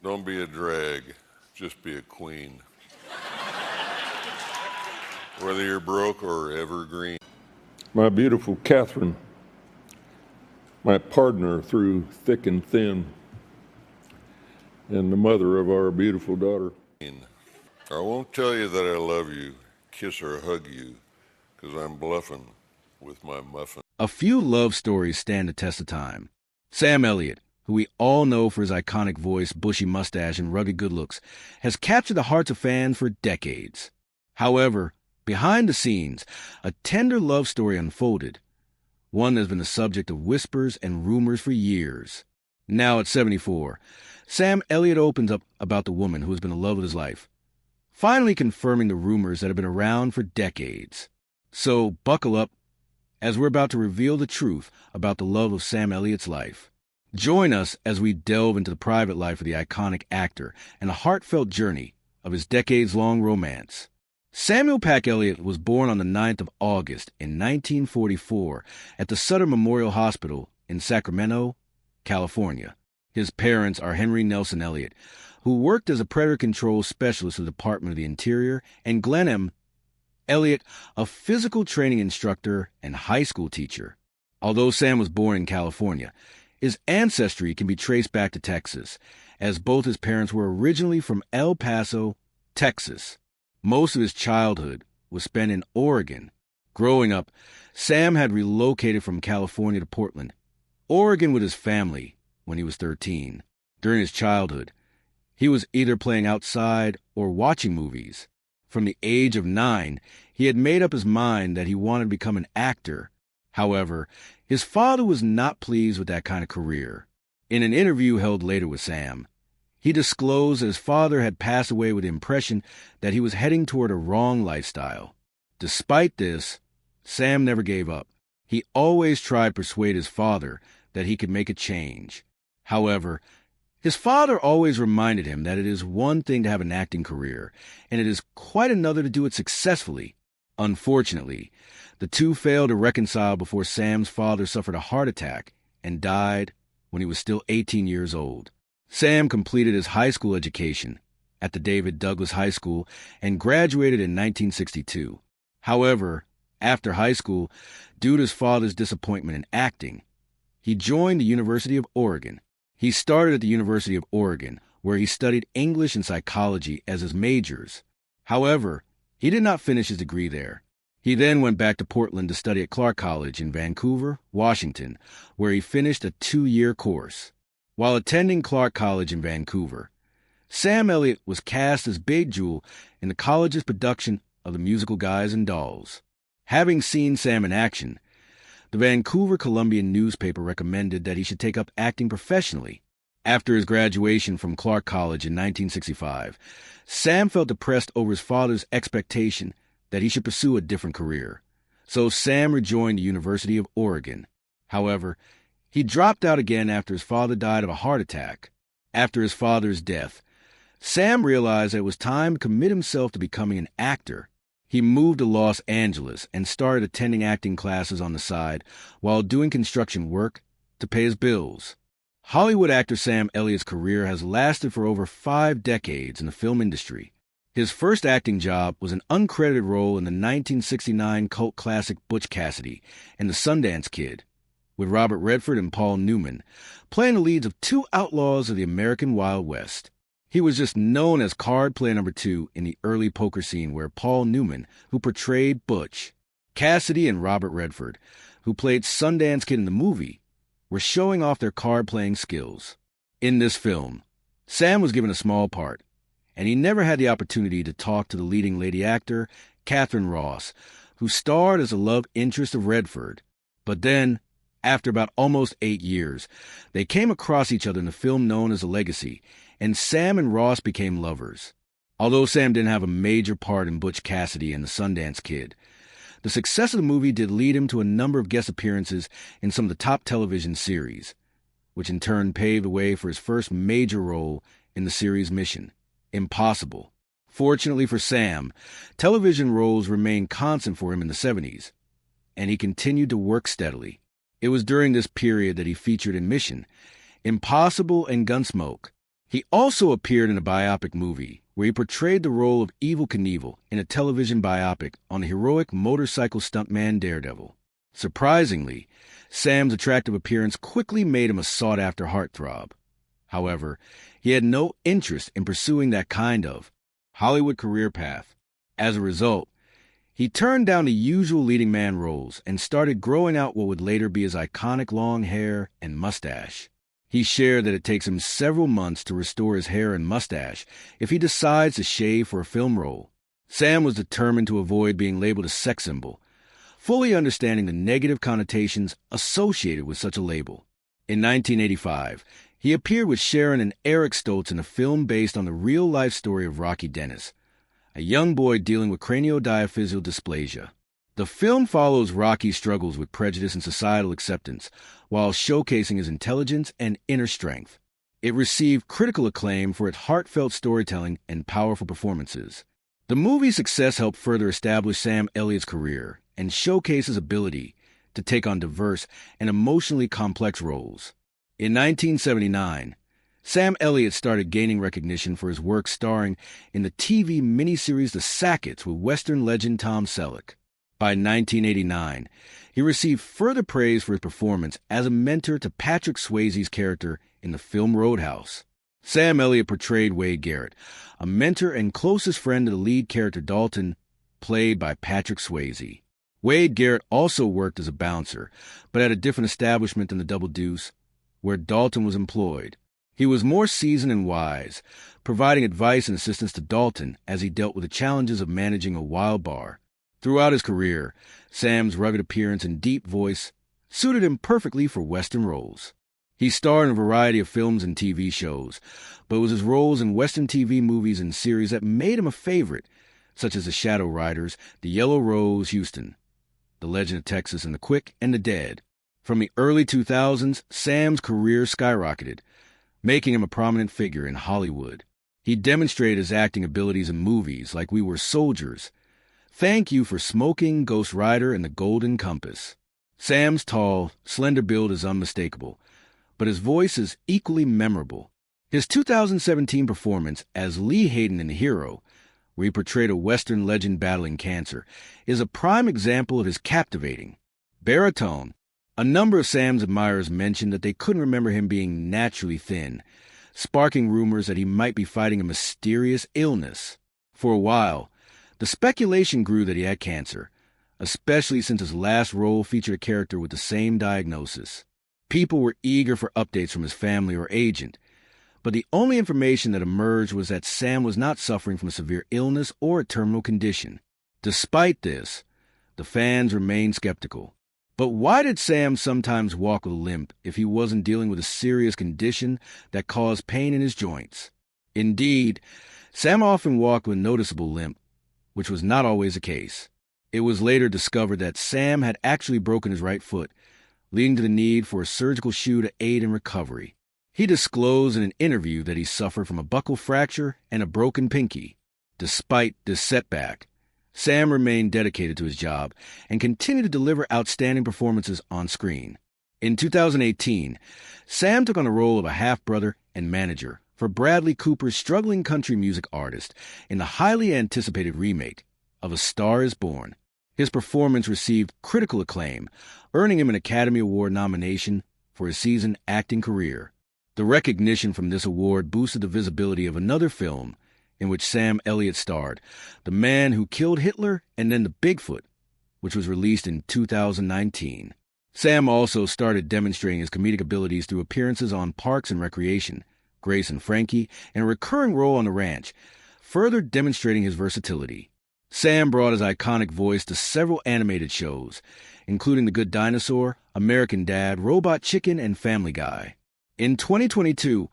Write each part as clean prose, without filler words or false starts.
Don't be a drag, just be a queen. Whether you're broke or evergreen. My beautiful Catherine, my partner through thick and thin, and the mother of our beautiful daughter. I won't tell you that I love you, kiss or hug you, 'cause I'm bluffing with my muffin. A few love stories stand the test of time. Sam Elliott, who we all know for his iconic voice, bushy mustache, and rugged good looks, has captured the hearts of fans for decades. However, behind the scenes, a tender love story unfolded, one that's been the subject of whispers and rumors for years. Now at 74, Sam Elliott opens up about the woman who has been the love of his life, finally confirming the rumors that have been around for decades. So buckle up as we're about to reveal the truth about the love of Sam Elliott's life. Join us as we delve into the private life of the iconic actor and the heartfelt journey of his decades-long romance. Samuel Pack Elliott was born on the 9th of August in 1944 at the Sutter Memorial Hospital in Sacramento, California. His parents are Henry Nelson Elliott, who worked as a predator control specialist at the Department of the Interior, and Glenn M. Elliott, a physical training instructor and high school teacher. Although Sam was born in California, his ancestry can be traced back to Texas, as both his parents were originally from El Paso, Texas. Most of his childhood was spent in Oregon. Growing up, Sam had relocated from California to Portland, Oregon, with his family when he was 13. During his childhood, he was either playing outside or watching movies. From the age of 9, he had made up his mind that he wanted to become an actor. However, his father was not pleased with that kind of career. In an interview held later with Sam, he disclosed that his father had passed away with the impression that he was heading toward a wrong lifestyle. Despite this, Sam never gave up. He always tried to persuade his father that he could make a change. However, his father always reminded him that it is one thing to have an acting career, and it is quite another to do it successfully. Unfortunately, the two failed to reconcile before Sam's father suffered a heart attack and died when he was still 18 years old. Sam completed his high school education at the David Douglas High School and graduated in 1962. However, after high school, due to his father's disappointment in acting, he joined the University of Oregon. He started at the University of Oregon, where he studied English and psychology as his majors. However, he did not finish his degree there. He then went back to Portland to study at Clark College in Vancouver, Washington, where he finished a 2-year course. While attending Clark College in Vancouver, Sam Elliott was cast as Big Jewel in the college's production of the musical Guys and Dolls. Having seen Sam in action, the Vancouver Columbian newspaper recommended that he should take up acting professionally. After his graduation from Clark College in 1965, Sam felt depressed over his father's expectation that he should pursue a different career. So Sam rejoined the University of Oregon. However, he dropped out again after his father died of a heart attack. After his father's death, Sam realized that it was time to commit himself to becoming an actor. He moved to Los Angeles and started attending acting classes on the side while doing construction work to pay his bills. Hollywood actor Sam Elliott's career has lasted for over 5 decades in the film industry. His first acting job was an uncredited role in the 1969 cult classic Butch Cassidy and the Sundance Kid, with Robert Redford and Paul Newman playing the leads of 2 outlaws of the American Wild West. He was just known as card player number 2 in the early poker scene, where Paul Newman, who portrayed Butch, Cassidy, and Robert Redford, who played Sundance Kid in the movie, were showing off their card-playing skills. In this film, Sam was given a small part, and he never had the opportunity to talk to the leading lady actor, Catherine Ross, who starred as a love interest of Redford. But then, after about almost 8 years, they came across each other in the film known as The Legacy, and Sam and Ross became lovers. Although Sam didn't have a major part in Butch Cassidy and the Sundance Kid, the success of the movie did lead him to a number of guest appearances in some of the top television series, which in turn paved the way for his first major role in the series Mission Impossible. Fortunately for Sam, television roles remained constant for him in the 70s, and he continued to work steadily. It was during this period that he featured in Mission Impossible and Gunsmoke. He also appeared in a biopic movie where he portrayed the role of Evel Knievel in a television biopic on the heroic motorcycle stuntman Daredevil. Surprisingly, Sam's attractive appearance quickly made him a sought-after heartthrob. However, he had no interest in pursuing that kind of Hollywood career path. As a result, he turned down the usual leading man roles and started growing out what would later be his iconic long hair and mustache. He shared that it takes him several months to restore his hair and mustache if he decides to shave for a film role. Sam was determined to avoid being labeled a sex symbol, fully understanding the negative connotations associated with such a label. In 1985, he appeared with Sharon and Eric Stoltz in a film based on the real-life story of Rocky Dennis, a young boy dealing with craniodiaphyseal dysplasia. The film follows Rocky's struggles with prejudice and societal acceptance, while showcasing his intelligence and inner strength. It received critical acclaim for its heartfelt storytelling and powerful performances. The movie's success helped further establish Sam Elliott's career and showcase his ability to take on diverse and emotionally complex roles. In 1979, Sam Elliott started gaining recognition for his work starring in the TV miniseries The Sacketts with Western legend Tom Selleck. By 1989, he received further praise for his performance as a mentor to Patrick Swayze's character in the film Roadhouse. Sam Elliott portrayed Wade Garrett, a mentor and closest friend to the lead character Dalton, played by Patrick Swayze. Wade Garrett also worked as a bouncer, but at a different establishment than the Double Deuce, where Dalton was employed. He was more seasoned and wise, providing advice and assistance to Dalton as he dealt with the challenges of managing a wild bar. Throughout his career, Sam's rugged appearance and deep voice suited him perfectly for Western roles. He starred in a variety of films and TV shows, but it was his roles in Western TV movies and series that made him a favorite, such as The Shadow Riders, The Yellow Rose, Houston, The Legend of Texas, and The Quick and the Dead. From the early 2000s, Sam's career skyrocketed, making him a prominent figure in Hollywood. He demonstrated his acting abilities in movies like We Were Soldiers, Thank You for Smoking, Ghost Rider, and The Golden Compass. Sam's tall, slender build is unmistakable, but his voice is equally memorable. His 2017 performance as Lee Hayden in The Hero, where he portrayed a Western legend battling cancer, is a prime example of his captivating baritone. A number of Sam's admirers mentioned that they couldn't remember him being naturally thin, sparking rumors that he might be fighting a mysterious illness. For a while, the speculation grew that he had cancer, especially since his last role featured a character with the same diagnosis. People were eager for updates from his family or agent, but the only information that emerged was that Sam was not suffering from a severe illness or a terminal condition. Despite this, the fans remained skeptical. But why did Sam sometimes walk with a limp if he wasn't dealing with a serious condition that caused pain in his joints? Indeed, Sam often walked with a noticeable limp, which was not always the case. It was later discovered that Sam had actually broken his right foot, leading to the need for a surgical shoe to aid in recovery. He disclosed in an interview that he suffered from a buccal fracture and a broken pinky. Despite this setback, Sam remained dedicated to his job and continued to deliver outstanding performances on screen. In 2018, Sam took on the role of a half-brother and manager for Bradley Cooper's struggling country music artist in the highly anticipated remake of A Star is Born. His performance received critical acclaim, earning him an Academy Award nomination for his seasoned acting career. The recognition from this award boosted the visibility of another film in which Sam Elliott starred, The Man Who Killed Hitler and Then the Bigfoot, which was released in 2019. Sam also started demonstrating his comedic abilities through appearances on Parks and Recreation, Grace and Frankie, and a recurring role on The Ranch, further demonstrating his versatility. Sam brought his iconic voice to several animated shows, including The Good Dinosaur, American Dad, Robot Chicken, and Family Guy. In 2022,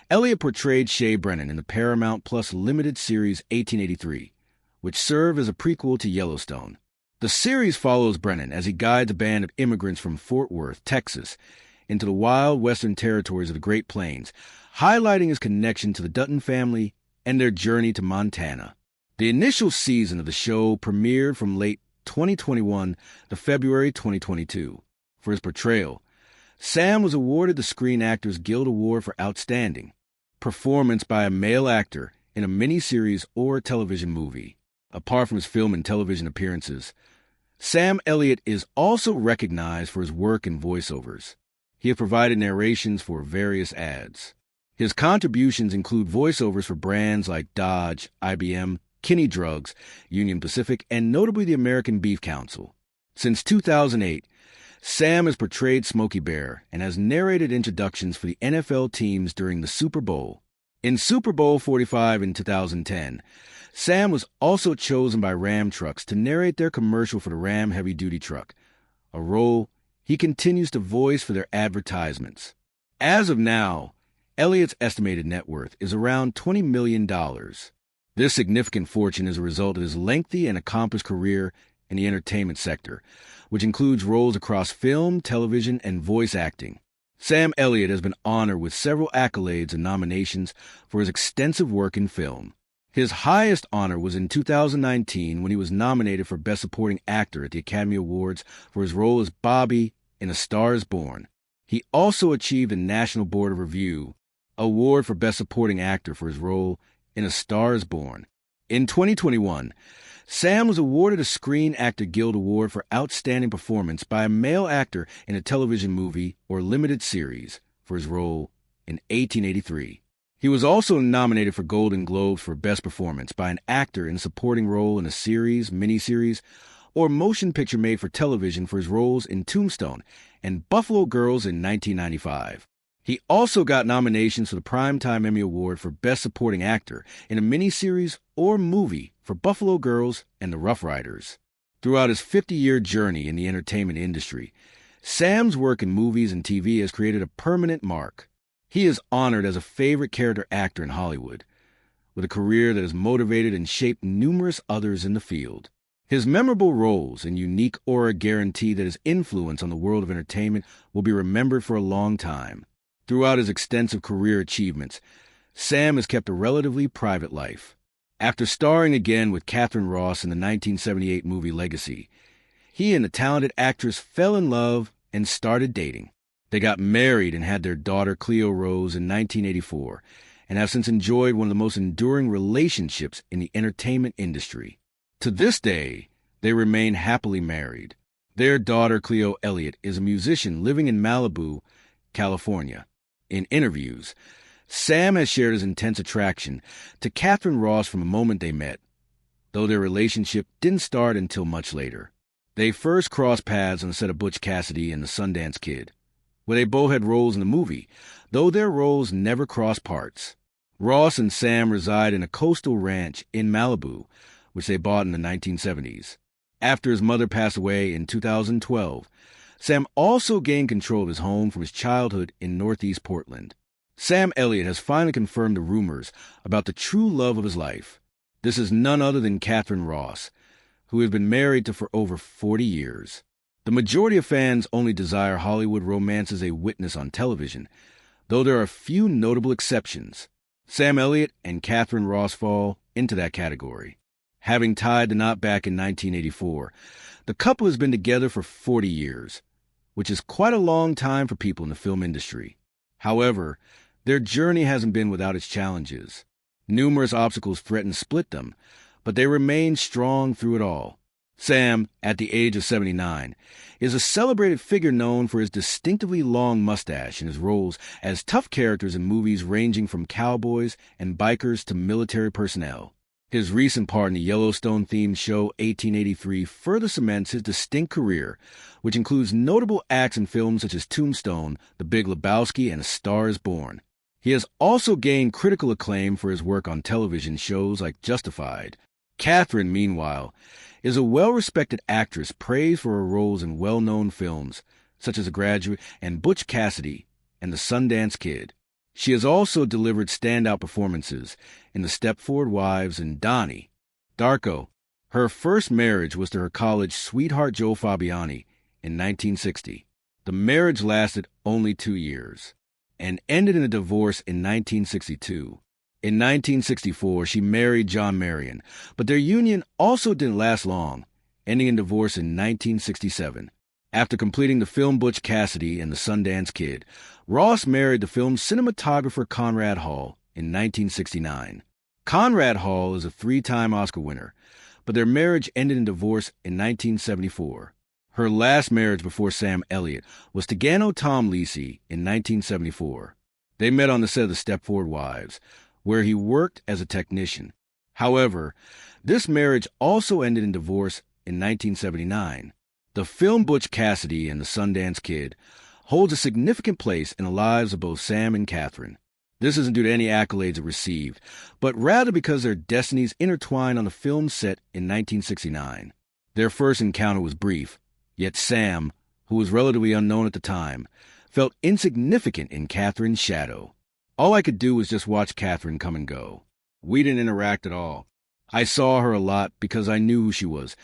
Elliott portrayed Shay Brennan in the Paramount Plus limited series 1883, which served as a prequel to Yellowstone. The series follows Brennan as he guides a band of immigrants from Fort Worth, Texas, into the wild western territories of the Great Plains, highlighting his connection to the Dutton family and their journey to Montana. The initial season of the show premiered from late 2021 to February 2022. For his portrayal, Sam was awarded the Screen Actors Guild Award for Outstanding. performance by a male actor in a miniseries or television movie. Apart from his film and television appearances, Sam Elliott is also recognized for his work in voiceovers. He has provided narrations for various ads. His contributions include voiceovers for brands like Dodge, IBM, Kinney Drugs, Union Pacific, and notably the American Beef Council. Since 2008, Sam has portrayed Smokey Bear and has narrated introductions for the NFL teams during the Super Bowl. In Super Bowl 45 in 2010, Sam was also chosen by Ram Trucks to narrate their commercial for the Ram heavy-duty truck, a role he continues to voice for their advertisements. As of now, Elliott's estimated net worth is around $20 million. This significant fortune is a result of his lengthy and accomplished career in the entertainment sector, which includes roles across film, television, and voice acting. Sam Elliott has been honored with several accolades and nominations for his extensive work in film. His highest honor was in 2019 when he was nominated for Best Supporting Actor at the Academy Awards for his role as Bobby in A Star is Born. He also achieved the National Board of Review Award for Best Supporting Actor for his role in A Star is Born. In 2021, Sam was awarded a Screen Actor Guild Award for Outstanding Performance by a male actor in a television movie or limited series for his role in 1883. He was also nominated for Golden Globes for Best Performance by an actor in a supporting role in a series, miniseries, or motion picture made for television for his roles in Tombstone and Buffalo Girls in 1995. He also got nominations for the Primetime Emmy Award for Best Supporting Actor in a miniseries or movie for Buffalo Girls and the Rough Riders. Throughout his 50-year journey in the entertainment industry, Sam's work in movies and TV has created a permanent mark. He is honored as a favorite character actor in Hollywood, with a career that has motivated and shaped numerous others in the field. His memorable roles and unique aura guarantee that his influence on the world of entertainment will be remembered for a long time. Throughout his extensive career achievements, Sam has kept a relatively private life. After starring again with Catherine Ross in the 1978 movie Legacy, he and the talented actress fell in love and started dating. They got married and had their daughter Cleo Rose in 1984 and have since enjoyed one of the most enduring relationships in the entertainment industry. To this day, they remain happily married. Their daughter Cleo Elliott is a musician living in Malibu, California. In interviews, Sam has shared his intense attraction to Catherine Ross from the moment they met, though their relationship didn't start until much later. They first crossed paths on the set of Butch Cassidy and the Sundance Kid, where they both had roles in the movie, though their roles never crossed parts. Ross and Sam reside in a coastal ranch in Malibu, which they bought in the 1970s. After his mother passed away in 2012, Sam also gained control of his home from his childhood in Northeast Portland. Sam Elliott has finally confirmed the rumors about the true love of his life. This is none other than Catherine Ross, who has been married to for over 40 years. The majority of fans only desire Hollywood romance as they witness on television, though there are a few notable exceptions. Sam Elliott and Catherine Ross fall into that category. Having tied the knot back in 1984, the couple has been together for 40 years, which is quite a long time for people in the film industry. However, their journey hasn't been without its challenges. Numerous obstacles threaten to split them, but they remain strong through it all. Sam, at the age of 79, is a celebrated figure known for his distinctively long mustache and his roles as tough characters in movies ranging from cowboys and bikers to military personnel. His recent part in the Yellowstone-themed show 1883 further cements his distinct career, which includes notable acts in films such as Tombstone, The Big Lebowski, and A Star is Born. He has also gained critical acclaim for his work on television shows like Justified. Catherine, meanwhile, is a well-respected actress praised for her roles in well-known films such as The Graduate and Butch Cassidy and The Sundance Kid. She has also delivered standout performances in The Stepford Wives and Donnie. Darko. Her first marriage was to her college sweetheart Joe Fabiani in 1960. The marriage lasted only 2 years and ended in a divorce in 1962. In 1964, she married John Marion, but their union also didn't last long, ending in divorce in 1967. After completing the film Butch Cassidy and The Sundance Kid, Ross married the film's cinematographer Conrad Hall in 1969. Conrad Hall is a three-time Oscar winner, but their marriage ended in divorce in 1974. Her last marriage before Sam Elliott was to Gano Tomlisi in 1974. They met on the set of The Stepford Wives, where he worked as a technician. However, this marriage also ended in divorce in 1979. The film Butch Cassidy and the Sundance Kid holds a significant place in the lives of both Sam and Catherine. This isn't due to any accolades it received, but rather because their destinies intertwined on the film set in 1969. Their first encounter was brief, yet Sam, who was relatively unknown at the time, felt insignificant in Catherine's shadow. All I could do was just watch Catherine come and go. We didn't interact at all. I saw her a lot because I knew who she was,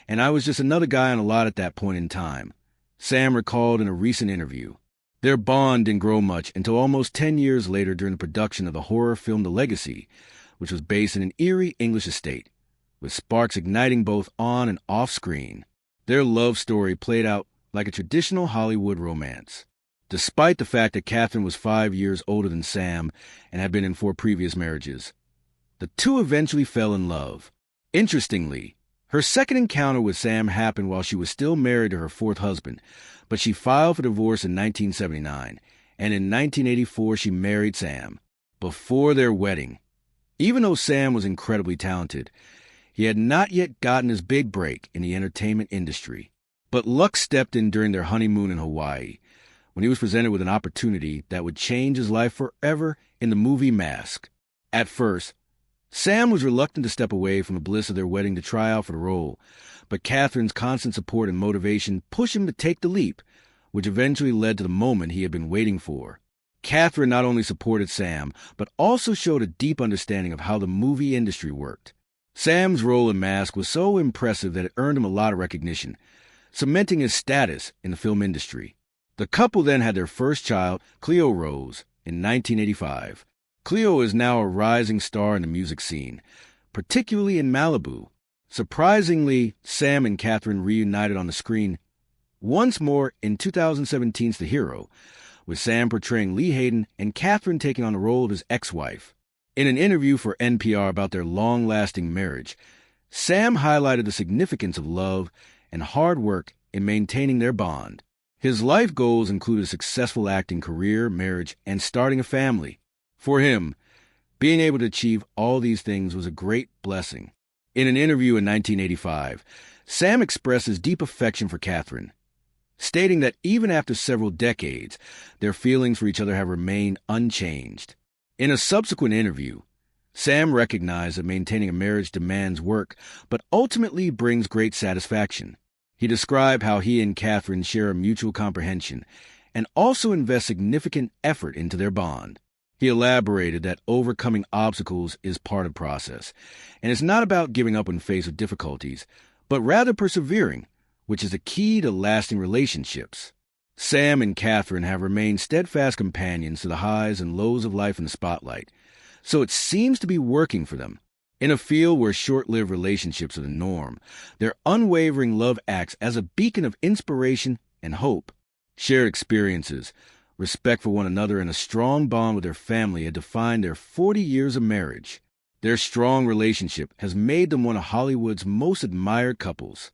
and I was just another guy on a lot at that point in time, Sam recalled in a recent interview. Their bond didn't grow much until almost 10 years later during the production of the horror film The Legacy, which was based in an eerie English estate, with sparks igniting both on and off screen. Their love story played out like a traditional Hollywood romance. Despite the fact that Catherine was 5 years older than Sam and had been in 4 previous marriages, the two eventually fell in love. Interestingly, her second encounter with Sam happened while she was still married to her 4th husband, but she filed for divorce in 1979, and in 1984 she married Sam, before their wedding. Even though Sam was incredibly talented, he had not yet gotten his big break in the entertainment industry. But luck stepped in during their honeymoon in Hawaii, when he was presented with an opportunity that would change his life forever in the movie Mask. At first, Sam was reluctant to step away from the bliss of their wedding to try out for the role, but Catherine's constant support and motivation pushed him to take the leap, which eventually led to the moment he had been waiting for. Catherine not only supported Sam, but also showed a deep understanding of how the movie industry worked. Sam's role in Mask was so impressive that it earned him a lot of recognition, cementing his status in the film industry. The couple then had their first child, Cleo Rose, in 1985. Cleo is now a rising star in the music scene, particularly in Malibu. Surprisingly, Sam and Catherine reunited on the screen once more in 2017's The Hero, with Sam portraying Lee Hayden and Catherine taking on the role of his ex-wife. In an interview for NPR about their long-lasting marriage, Sam highlighted the significance of love and hard work in maintaining their bond. His life goals included a successful acting career, marriage, and starting a family. For him, being able to achieve all these things was a great blessing. In an interview in 1985, Sam expressed his deep affection for Catherine, stating that even after several decades, their feelings for each other have remained unchanged. In a subsequent interview, Sam recognized that maintaining a marriage demands work, but ultimately brings great satisfaction. He described how he and Catherine share a mutual comprehension and also invest significant effort into their bond. He elaborated that overcoming obstacles is part of the process, and it's not about giving up when faced with difficulties, but rather persevering, which is the key to lasting relationships. Sam and Catherine have remained steadfast companions to the highs and lows of life in the spotlight, so it seems to be working for them. In a field where short-lived relationships are the norm, their unwavering love acts as a beacon of inspiration and hope. Shared experiences, respect for one another, and a strong bond with their family had defined their 40 years of marriage. Their strong relationship has made them one of Hollywood's most admired couples.